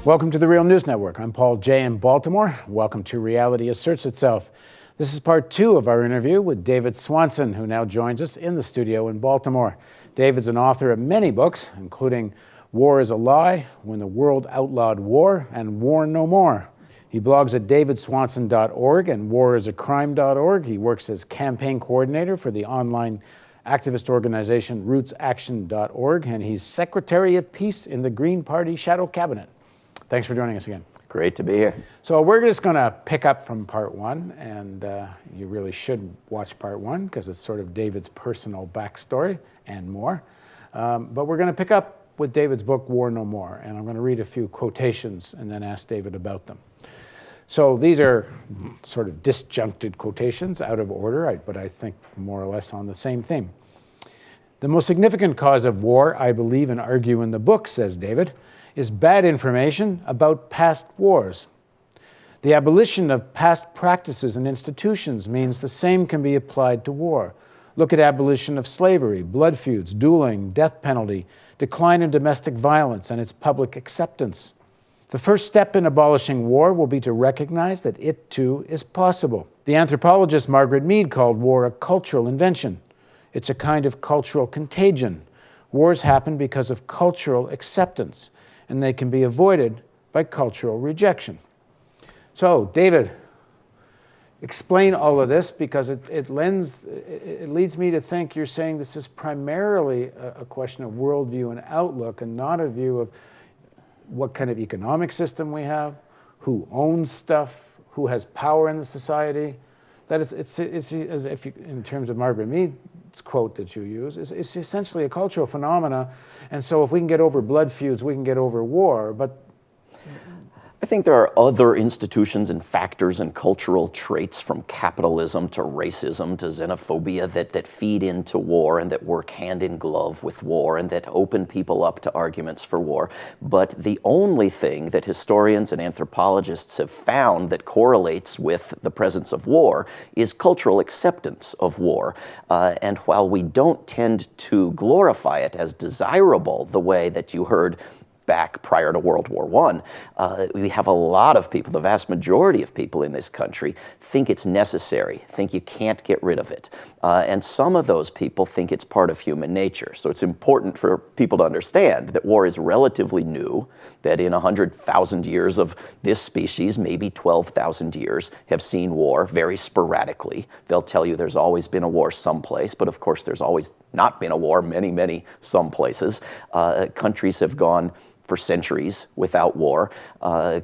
Welcome to the Real News Network. I'm Paul Jay in Baltimore. Welcome to Reality Asserts Itself. This is part 2 of our interview with David Swanson, who now joins us in the studio in Baltimore. David's an author of many books, including War is a Lie, When the World Outlawed War, and War No More. He blogs at davidswanson.org and warisacrime.org. He works as campaign coordinator for the online activist organization rootsaction.org, and he's Secretary of Peace in the Green Party Shadow Cabinet. Thanks for joining us again. Great to be here. So we're just going to pick up from part 1, and you really should watch part 1 because it's sort of David's personal backstory and more. But we're going to pick up with David's book, War No More, and I'm going to read a few quotations and then ask David about them. So these are sort of disjuncted quotations, out of order, but I think more or less on the same theme. The most significant cause of war, I believe and argue in the book, says David, is bad information about past wars. The abolition of past practices and institutions means the same can be applied to war. Look at abolition of slavery, blood feuds, dueling, death penalty, decline in domestic violence, and its public acceptance. The first step in abolishing war will be to recognize that it too is possible. The anthropologist Margaret Mead called war a cultural invention. It's a kind of cultural contagion. Wars happen because of cultural acceptance, and they can be avoided by cultural rejection. So, David, explain all of this, because it leads me to think you're saying this is primarily a question of worldview and outlook, and not a view of what kind of economic system we have, who owns stuff, who has power in the society. That it's as if you, in terms of Margaret Mead's quote that you use, it's essentially a cultural phenomena. And so if we can get over blood feuds, we can get over war. But I think there are other institutions and factors and cultural traits, from capitalism to racism to xenophobia, that feed into war and that work hand in glove with war and that open people up to arguments for war. But the only thing that historians and anthropologists have found that correlates with the presence of war is cultural acceptance of war. And while we don't tend to glorify it as desirable the way that you heard back prior to World War I, we have a lot of people, the vast majority of people in this country, think it's necessary, think you can't get rid of it. And some of those people think it's part of human nature. So it's important for people to understand that war is relatively new, that in 100,000 years of this species, maybe 12,000 years have seen war very sporadically. They'll tell you there's always been a war someplace, but of course there's always not been a war many some places. Countries have gone for centuries without war.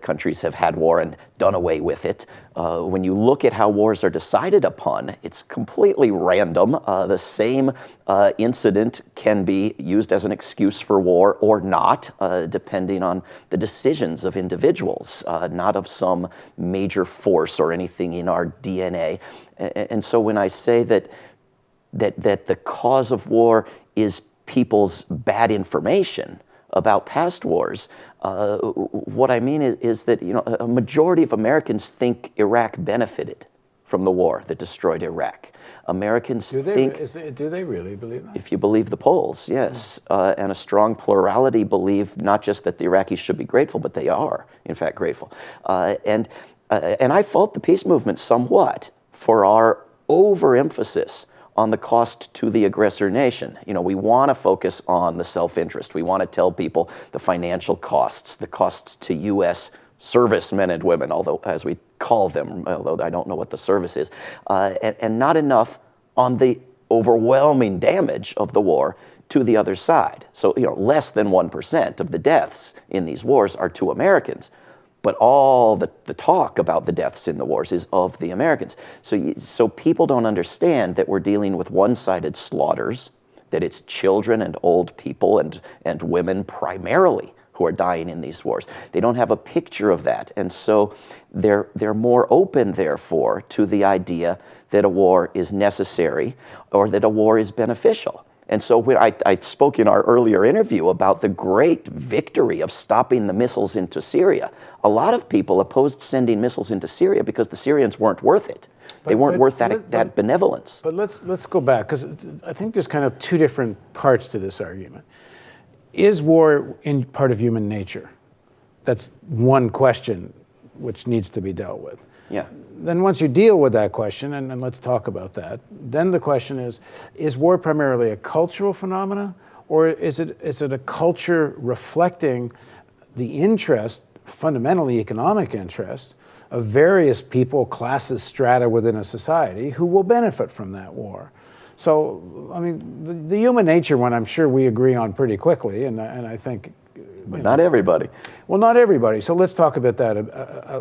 Countries have had war and done away with it. When you look at how wars are decided upon, it's completely random. The same incident can be used as an excuse for war or not, depending on the decisions of individuals, not of some major force or anything in our DNA. And so when I say that the cause of war is people's bad information about past wars, what I mean is that a majority of Americans think Iraq benefited from the war that destroyed Iraq. Americans think... Do they really believe that? If you believe the polls, yes. And a strong plurality believe not just that the Iraqis should be grateful, but they are, in fact, grateful. And I fault the peace movement somewhat for our overemphasis on the cost to the aggressor nation. We want to focus on the self-interest. We want to tell people the financial costs, the costs to U.S. servicemen and women, although as we call them, although I don't know what the service is, and not enough on the overwhelming damage of the war to the other side. So, less than 1% of the deaths in these wars are to Americans. But all the talk about the deaths in the wars is of the Americans. So people don't understand that we're dealing with one-sided slaughters, that it's children and old people and women primarily who are dying in these wars. They don't have a picture of that. And so they're more open, therefore, to the idea that a war is necessary or that a war is beneficial. And so when I spoke in our earlier interview about the great victory of stopping the missiles into Syria. A lot of people opposed sending missiles into Syria because the Syrians weren't worth it. They weren't worth that benevolence. But let's go back, because I think there's kind of two different parts to this argument. Is war part of human nature? that's one question which needs to be dealt with. Yeah. Then once you deal with that question, and let's talk about that, then the question is war primarily a cultural phenomena, or is it a culture reflecting the interest, fundamentally economic interest, of various people, classes, strata within a society who will benefit from that war? So, I mean, the human nature one, I'm sure we agree on pretty quickly, and I think... But not everybody. Well, not everybody. So let's talk about that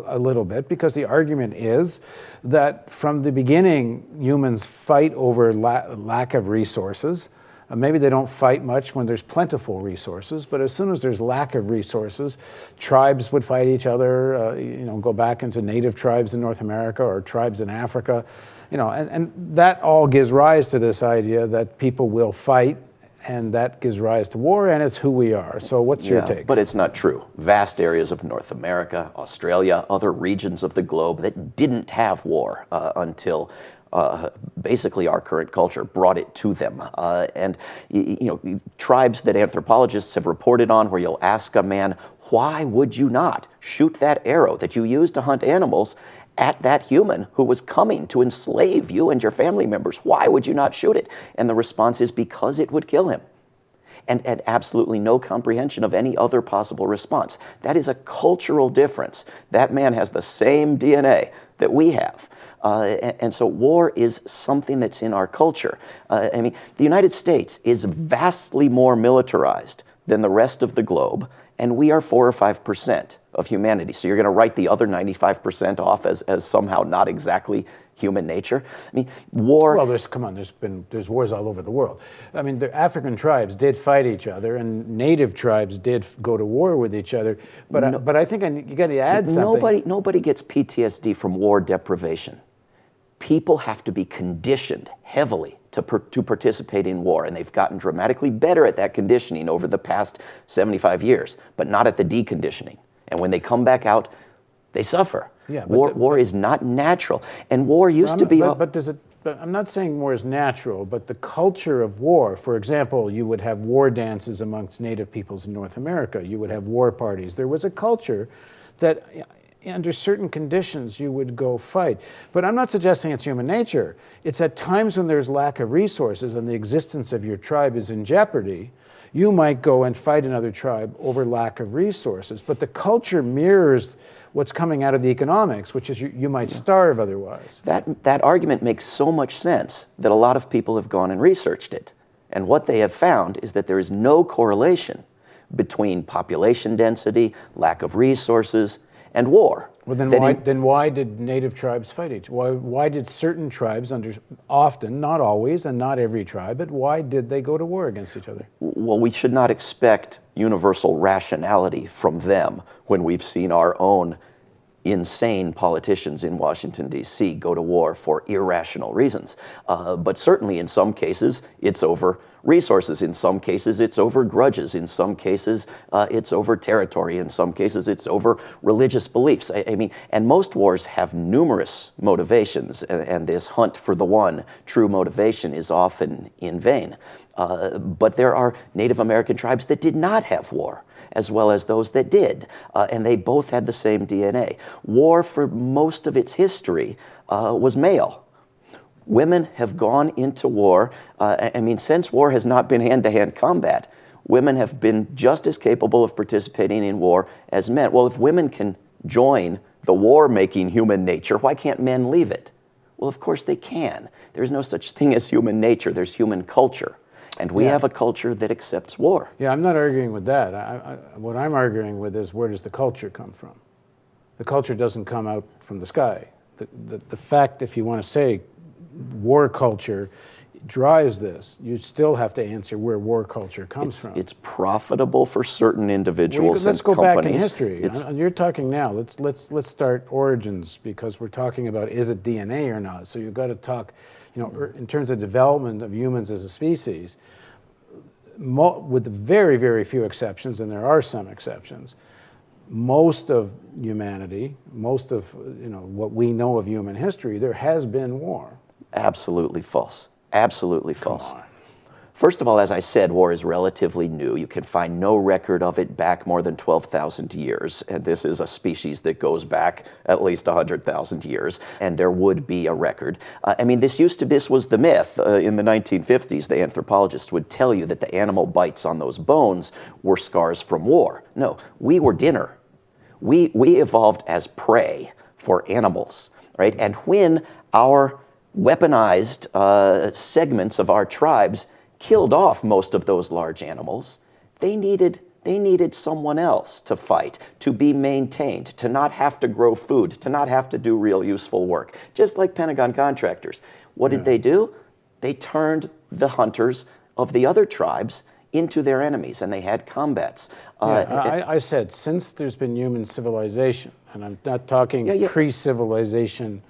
a little bit, because the argument is that from the beginning, humans fight over lack of resources. Maybe they don't fight much when there's plentiful resources, but as soon as there's lack of resources, tribes would fight each other. Go back into native tribes in North America or tribes in Africa, and that all gives rise to this idea that people will fight, and that gives rise to war, and it's who we are. So what's your take? But it's not true. Vast areas of North America, Australia, other regions of the globe that didn't have war until basically our current culture brought it to them. And tribes that anthropologists have reported on, where you'll ask a man, why would you not shoot that arrow that you use to hunt animals at that human who was coming to enslave you and your family members? Why would you not shoot it? And the response is because it would kill him. And absolutely no comprehension of any other possible response. That is a cultural difference. That man has the same DNA that we have. And so war is something that's in our culture. The United States is vastly more militarized than the rest of the globe, and we are 4 or 5% of humanity. So you're going to write the other 95% off as somehow not exactly human nature. War... Well, there's wars all over the world. The African tribes did fight each other, and native tribes did go to war with each other. But I think you got to add something. Nobody gets PTSD from war deprivation. People have to be conditioned heavily to participate in war, and they've gotten dramatically better at that conditioning over the past 75 years, but not at the deconditioning. And when they come back out, they suffer. Yeah, war is not natural, and war used to be... But I'm not saying war is natural, but the culture of war, for example, you would have war dances amongst native peoples in North America. You would have war parties. There was a culture that under certain conditions you would go fight. But I'm not suggesting it's human nature. It's at times when there's lack of resources and the existence of your tribe is in jeopardy, you might go and fight another tribe over lack of resources. But the culture mirrors what's coming out of the economics, which is you might starve otherwise. That argument makes so much sense that a lot of people have gone and researched it. And what they have found is that there is no correlation between population density, lack of resources, and war. Well, then why did native tribes fight each other? Why did certain tribes, often, not always, and not every tribe, but why did they go to war against each other? Well, we should not expect universal rationality from them when we've seen our own insane politicians in Washington, D.C. go to war for irrational reasons. But certainly in some cases, it's over resources. In some cases, it's over grudges. In some cases, it's over territory. In some cases, it's over religious beliefs. And most wars have numerous motivations, and this hunt for the one true motivation is often in vain. But there are Native American tribes that did not have war, as well as those that did, and they both had the same DNA. War, for most of its history, was male. Women have gone into war. Since war has not been hand-to-hand combat, women have been just as capable of participating in war as men. Well, if women can join the war-making human nature, why can't men leave it? Well, of course they can. There's no such thing as human nature. There's human culture. And we have a culture that accepts war. Yeah, I'm not arguing with that. What I'm arguing with is, where does the culture come from? The culture doesn't come out from the sky. The fact, if you want to say war culture drives this, you still have to answer where war culture comes from. It's profitable for certain individuals and companies. Let's go back in history. You're talking now. Let's start origins, because we're talking about, is it DNA or not? So you've got to talk, in terms of development of humans as a species, with very, very few exceptions, and there are some exceptions, most of humanity, most of what we know of human history, there has been war. Absolutely false. Absolutely false. First of all, as I said, war is relatively new. You can find no record of it back more than 12,000 years. And this is a species that goes back at least 100,000 years. And there would be a record. This was the myth. In the 1950s, the anthropologists would tell you that the animal bites on those bones were scars from war. No, we were dinner. We evolved as prey for animals, right? And when our weaponized segments of our tribes killed off most of those large animals, they needed someone else to fight, to be maintained, to not have to grow food, to not have to do real useful work, just like Pentagon contractors. What did they do? They turned the hunters of the other tribes into their enemies, and they had combats. I said, since there's been human civilization, and I'm not talking pre-civilization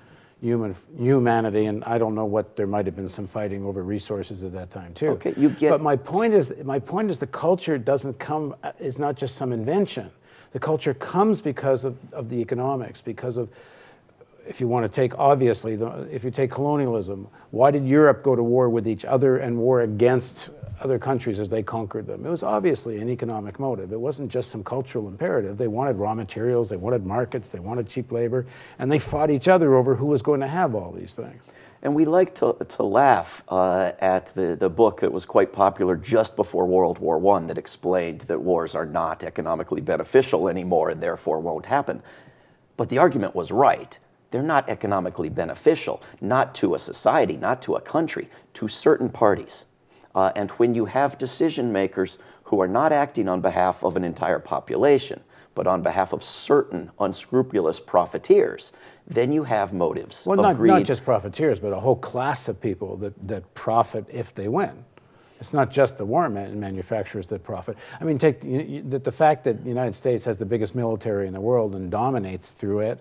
humanity, and I don't know what, there might have been some fighting over resources at that time too. Okay, but my point is the culture is not just some invention. The culture comes because of the economics, because of, if you want to take, obviously, if you take colonialism, why did Europe go to war with each other and war against other countries as they conquered them? It was obviously an economic motive. It wasn't just some cultural imperative. They wanted raw materials, they wanted markets, they wanted cheap labor, and they fought each other over who was going to have all these things. And we like to laugh at the book that was quite popular just before World War I that explained that wars are not economically beneficial anymore and therefore won't happen. But the argument was right. They're not economically beneficial, not to a society, not to a country, to certain parties. And when you have decision makers who are not acting on behalf of an entire population, but on behalf of certain unscrupulous profiteers, then you have motives of greed. Not just profiteers, but a whole class of people that profit if they win. It's not just the war manufacturers that profit. I mean, take the fact that the United States has the biggest military in the world and dominates through it,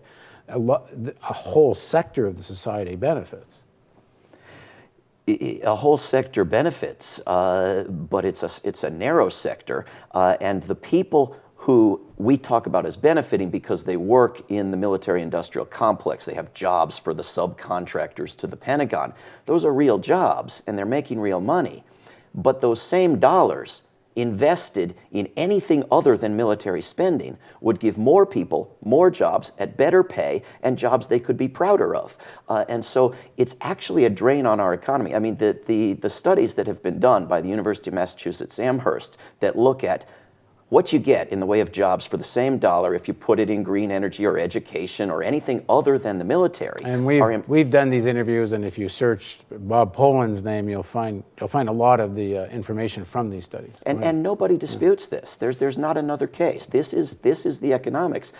a whole sector of the society benefits. A whole sector benefits, but it's a narrow sector, and the people who we talk about as benefiting because they work in the military-industrial complex, they have jobs for the subcontractors to the Pentagon. Those are real jobs, and they're making real money. But those same dollars invested in anything other than military spending would give more people more jobs at better pay and jobs they could be prouder of. And so it's actually a drain on our economy. I mean, the studies that have been done by the University of Massachusetts Amherst that look at what you get in the way of jobs for the same dollar if you put it in green energy or education or anything other than the military. And we've done these interviews, and if you search Bob Poland's name, you'll find a lot of the information from these studies. And nobody disputes this. There's not another case. This is the economics.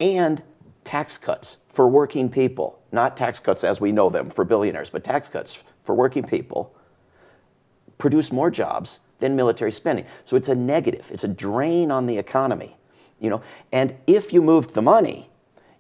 And tax cuts for working people, not tax cuts as we know them for billionaires, but tax cuts for working people produce more jobs than military spending. So it's a negative. It's a drain on the economy, you know. And if you moved the money,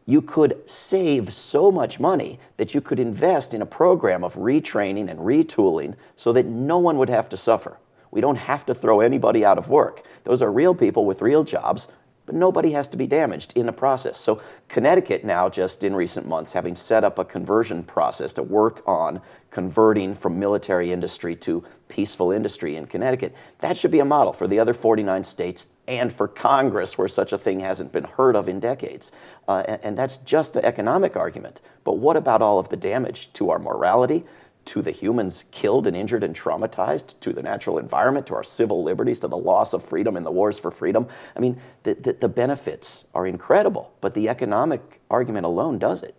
you could save so much money that you could invest in a program of retraining and retooling so that no one would have to suffer. We don't have to throw anybody out of work. Those are real people with real jobs, but nobody has to be damaged in the process. So Connecticut now, just in recent months, having set up a conversion process to work on converting from military industry to peaceful industry in Connecticut, that should be a model for the other 49 states and for Congress, where such a thing hasn't been heard of in decades. And that's just an economic argument. But what about all of the damage to our morality, to the humans killed and injured and traumatized, to the natural environment, to our civil liberties, to the loss of freedom and the wars for freedom? I mean, the benefits are incredible, but the economic argument alone does it.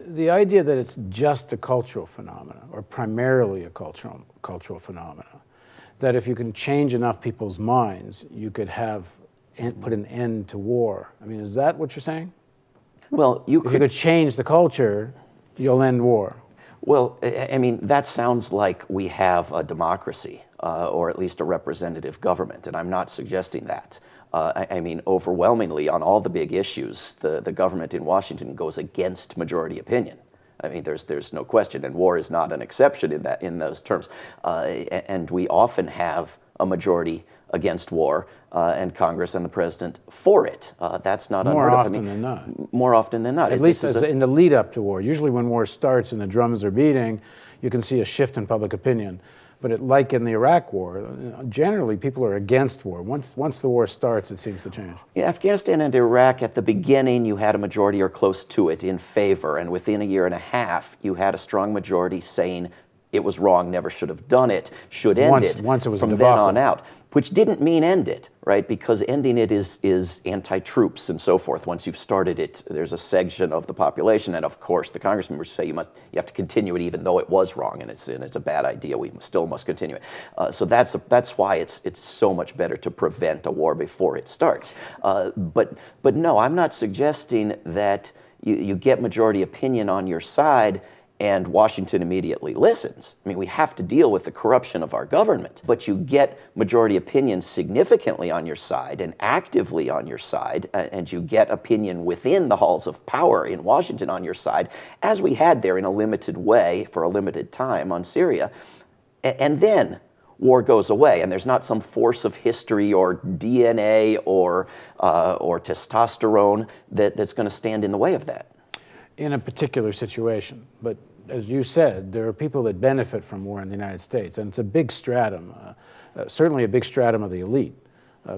The idea that it's just a cultural phenomenon, or primarily a cultural phenomenon, that if you can change enough people's minds, you could put an end to war. I mean, is that what you're saying? Well, if you could change the culture, you'll end war. Well, I mean, that sounds like we have a democracy, or at least a representative government, and I'm not suggesting that. I mean, overwhelmingly on all the big issues, the government in Washington goes against majority opinion. I mean, there's no question, and war is not an exception in those terms. And we often have a majority against war, and Congress and the president for it. That's not unheard of. More often than not. More often than not. At least in the lead up to war. Usually when war starts and the drums are beating, you can see a shift in public opinion. But like in the Iraq War, generally people are against war. Once the war starts, it seems to change. Yeah, Afghanistan and Iraq, at the beginning, you had a majority or close to it in favor, and within a year and a half, you had a strong majority saying it was wrong, never should have done it, should end it. Once it was from a then debacle. on out, which didn't mean end it, right? Because ending it is anti-troops and so forth. Once you've started it, there's a section of the population, and of course, the Congress members say you have to continue it even though it was wrong and it's a bad idea. We still must continue it. So that's why it's so much better to prevent a war before it starts. But no, I'm not suggesting that you get majority opinion on your side and Washington immediately listens. I mean, we have to deal with the corruption of our government, but you get majority opinion significantly on your side and actively on your side, and you get opinion within the halls of power in Washington on your side, as we had there in a limited way for a limited time on Syria, and then war goes away, and there's not some force of history or DNA or testosterone that's going to stand in the way of that. In a particular situation, but as you said, there are people that benefit from war in the United States, and it's a big stratum, certainly a big stratum of the elite,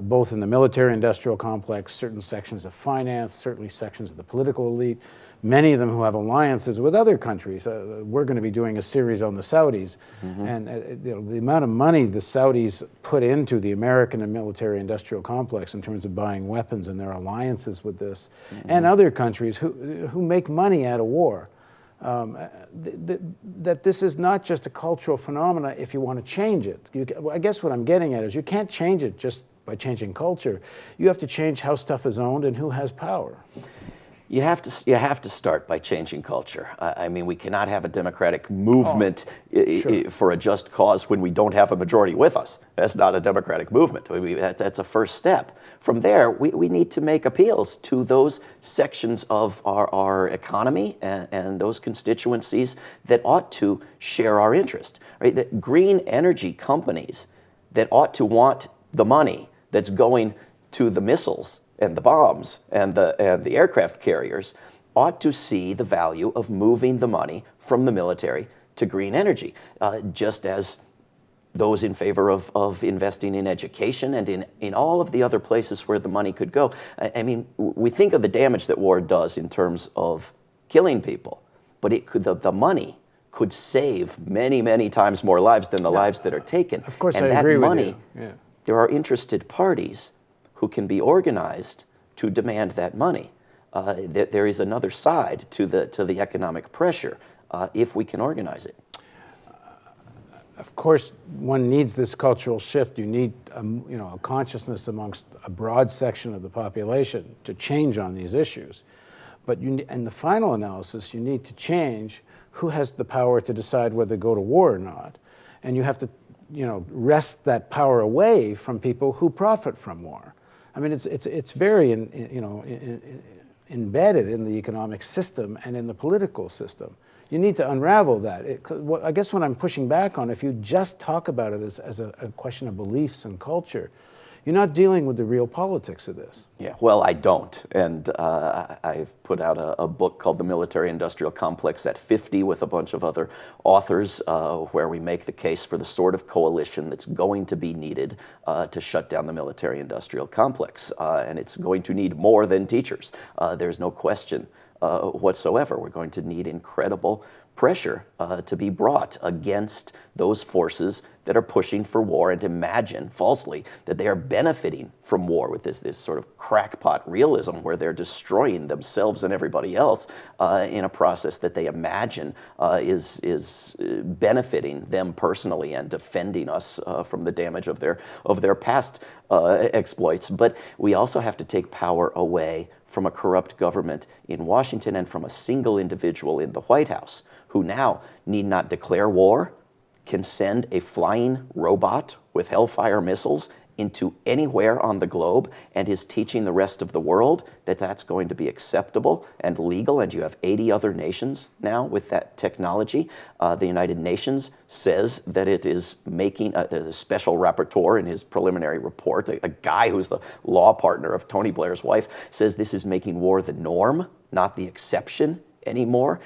both in the military-industrial complex, certain sections of finance, certainly sections of the political elite, many of them who have alliances with other countries. We're going to be doing a series on the Saudis, and the amount of money the Saudis put into the American and military-industrial complex in terms of buying weapons and their alliances with this, and other countries who make money out of war. That this is not just a cultural phenomena if you want to change it. I guess what I'm getting at is you can't change it just by changing culture. You have to change how stuff is owned and who has power. You have to start by changing culture. I mean, we cannot have a democratic movement for a just cause when we don't have a majority with us. That's not a democratic movement. I mean, that's a first step. From there, we need to make appeals to those sections of our economy and those constituencies that ought to share our interest. Right? That green energy companies that ought to want the money that's going to the missiles and the bombs and the aircraft carriers ought to see the value of moving the money from the military to green energy, just as those in favor of investing in education and in all of the other places where the money could go. I mean, we think of the damage that war does in terms of killing people, but the money could save many, many times more lives than the lives that are taken. Of course, and I agree money, with you. Yeah. There are interested parties who can be organized to demand that money. There is another side to the economic pressure if we can organize it. Of course, one needs this cultural shift. You need a consciousness amongst a broad section of the population to change on these issues. But in the final analysis, you need to change who has the power to decide whether to go to war or not. And you have to wrest that power away from people who profit from war. I mean, it's very embedded in the economic system and in the political system. You need to unravel that. I guess what I'm pushing back on, if you just talk about it as a question of beliefs and culture, you're not dealing with the real politics of this. Yeah, well, I don't. And I've put out a book called The Military-Industrial Complex at 50 with a bunch of other authors where we make the case for the sort of coalition that's going to be needed to shut down the military-industrial complex. And it's going to need more than teachers. There's no question whatsoever. We're going to need incredible pressure to be brought against those forces that are pushing for war and imagine falsely that they are benefiting from war with this sort of crackpot realism where they're destroying themselves and everybody else in a process that they imagine is benefiting them personally and defending us from the damage of their past exploits. But we also have to take power away from a corrupt government in Washington and from a single individual in the White House who now need not declare war, can send a flying robot with Hellfire missiles into anywhere on the globe and is teaching the rest of the world that that's going to be acceptable and legal, and you have 80 other nations now with that technology. The United Nations says that it is making a special rapporteur in his preliminary report, a guy who's the law partner of Tony Blair's wife, says this is making war the norm, not the exception anymore.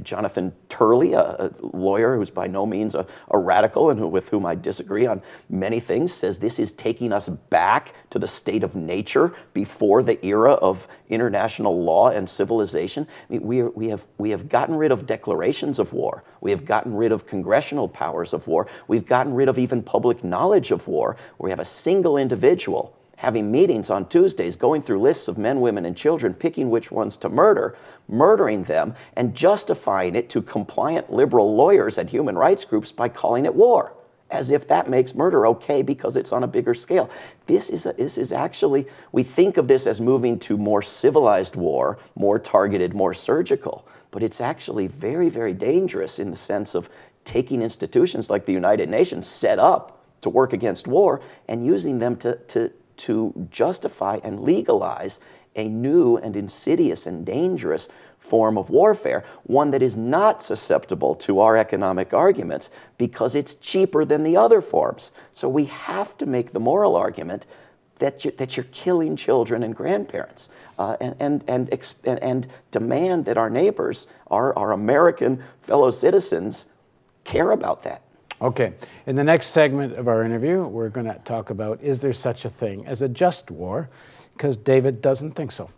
Jonathan Turley, a lawyer who's by no means a radical and with whom I disagree on many things, says this is taking us back to the state of nature before the era of international law and civilization. I mean, we have gotten rid of declarations of war. We have gotten rid of congressional powers of war. We've gotten rid of even public knowledge of war. We have a single individual having meetings on Tuesdays, going through lists of men, women, and children, picking which ones to murder, murdering them, and justifying it to compliant liberal lawyers and human rights groups by calling it war, as if that makes murder okay because it's on a bigger scale. This is actually, we think of this as moving to more civilized war, more targeted, more surgical, but it's actually very, very dangerous in the sense of taking institutions like the United Nations set up to work against war and using them to justify and legalize a new and insidious and dangerous form of warfare, one that is not susceptible to our economic arguments because it's cheaper than the other forms. So we have to make the moral argument that you're killing children and grandparents, and demand that our neighbors, our American fellow citizens, care about that. Okay, in the next segment of our interview, we're going to talk about, is there such a thing as a just war? Because David doesn't think so.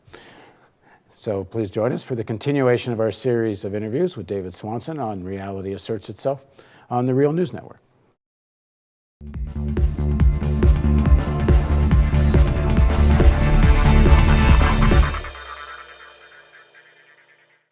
So please join us for the continuation of our series of interviews with David Swanson on Reality Asserts Itself on the Real News Network.